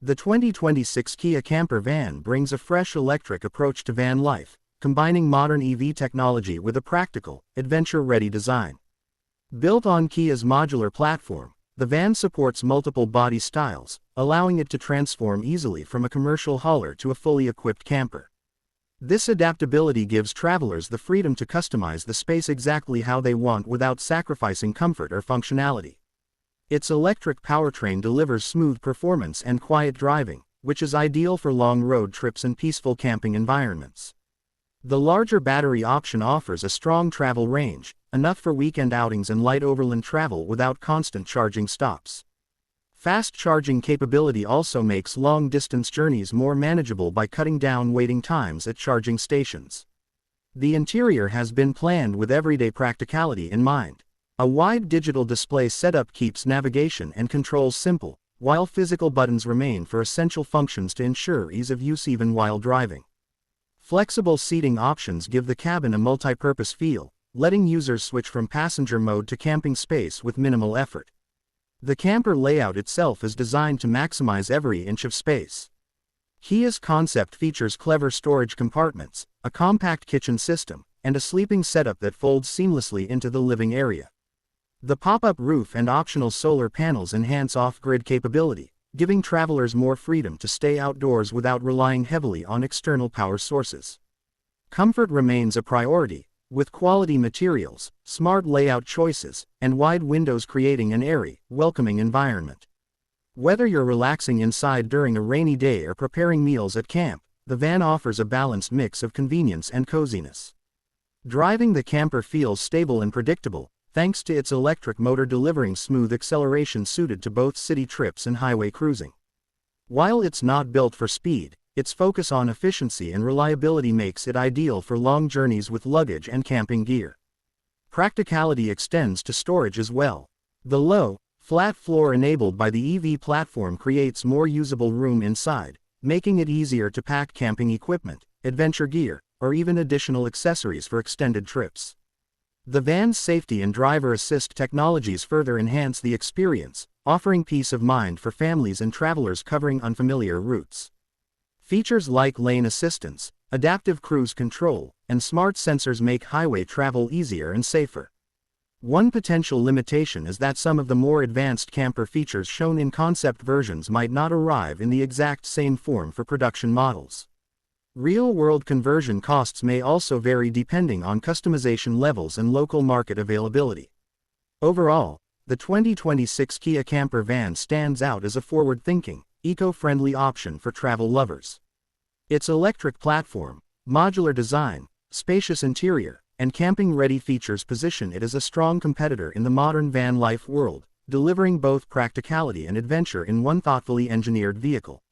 The 2026 Kia camper van brings a fresh electric approach to van life, combining modern EV technology with a practical, adventure-ready design. Built on Kia's modular platform, the van supports multiple body styles, allowing it to transform easily from a commercial hauler to a fully equipped camper. This adaptability gives travelers the freedom to customize the space exactly how they want without sacrificing comfort or functionality. Its electric powertrain delivers smooth performance and quiet driving, which is ideal for long road trips and peaceful camping environments. The larger battery option offers a strong travel range, enough for weekend outings and light overland travel without constant charging stops. Fast charging capability also makes long-distance journeys more manageable by cutting down waiting times at charging stations. The interior has been planned with everyday practicality in mind. A wide digital display setup keeps navigation and controls simple, while physical buttons remain for essential functions to ensure ease of use even while driving. Flexible seating options give the cabin a multi-purpose feel, letting users switch from passenger mode to camping space with minimal effort. The camper layout itself is designed to maximize every inch of space. Kia's concept features clever storage compartments, a compact kitchen system, and a sleeping setup that folds seamlessly into the living area. The pop-up roof and optional solar panels enhance off-grid capability, giving travelers more freedom to stay outdoors without relying heavily on external power sources. Comfort remains a priority, with quality materials, smart layout choices, and wide windows creating an airy, welcoming environment. Whether you're relaxing inside during a rainy day or preparing meals at camp, the van offers a balanced mix of convenience and coziness. Driving the camper feels stable and predictable, thanks to its electric motor delivering smooth acceleration suited to both city trips and highway cruising. While it's not built for speed, its focus on efficiency and reliability makes it ideal for long journeys with luggage and camping gear. Practicality extends to storage as well. The low, flat floor enabled by the EV platform creates more usable room inside, making it easier to pack camping equipment, adventure gear, or even additional accessories for extended trips. The van's safety and driver assist technologies further enhance the experience, offering peace of mind for families and travelers covering unfamiliar routes. Features like lane assistance, adaptive cruise control, and smart sensors make highway travel easier and safer. One potential limitation is that some of the more advanced camper features shown in concept versions might not arrive in the exact same form for production models. Real-world conversion costs may also vary depending on customization levels and local market availability. Overall, the 2026 Kia camper van stands out as a forward-thinking, eco-friendly option for travel lovers. Its electric platform, modular design, spacious interior, and camping-ready features position it as a strong competitor in the modern van life world, delivering both practicality and adventure in one thoughtfully engineered vehicle.